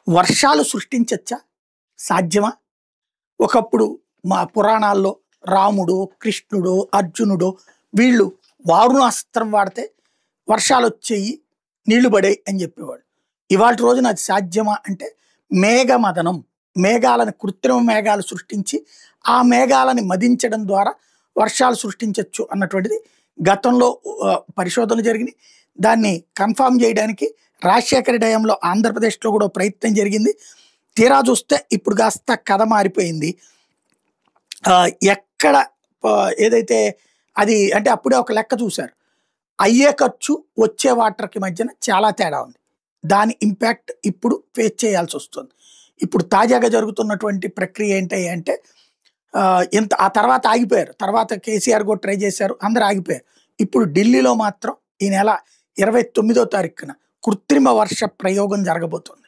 వర్షాలు సృష్టించచ్చా? సాధ్యమా? ఒకప్పుడు మా పురాణాల్లో రాముడు, కృష్ణుడు, అర్జునుడు వీళ్ళు వారుణాస్త్రం వాడితే వర్షాలొచ్చేయి, నీళ్లు పడేయి అని చెప్పేవాళ్ళు. ఇవాల్టి రోజున అది సాధ్యమా అంటే మేఘమదనం. మేఘాలను కృత్రిమ మేఘాలు సృష్టించి, ఆ మేఘాలని మదించడం ద్వారా వర్షాలు సృష్టించొచ్చు అన్నటువంటిది గతంలో పరిశోధనలు జరిగినాయి. దాన్ని కన్ఫర్మ్ చేయడానికి రాజశేఖర టైంలో ఆంధ్రప్రదేశ్‌లో కూడా ఓ ప్రయత్నం జరిగింది. తీరా చూస్తే ఇప్పుడు కాస్త కథ మారిపోయింది. ఎక్కడ ఏదైతే అది అంటే అప్పుడే ఒక లెక్క చూశారు. అయ్యే ఖర్చు, వచ్చే వాటర్‌కి మధ్యన చాలా తేడా ఉంది. దాని ఇంపాక్ట్ ఇప్పుడు ఫేస్ చేయాల్సొస్తుంది. ఇప్పుడు తాజాగా జరుగుతున్నటువంటి ప్రక్రియ ఏంటి అంటే ఆ తర్వాత ఆగిపోయారు. తర్వాత కేసీఆర్ కూడా ట్రై చేశారు. అందరూ ఆగిపోయారు. ఇప్పుడు ఢిల్లీలో మాత్రం ఈ నెల 29వ తారీఖున కృత్రిమ వర్ష ప్రయోగం జరగబోతుంది.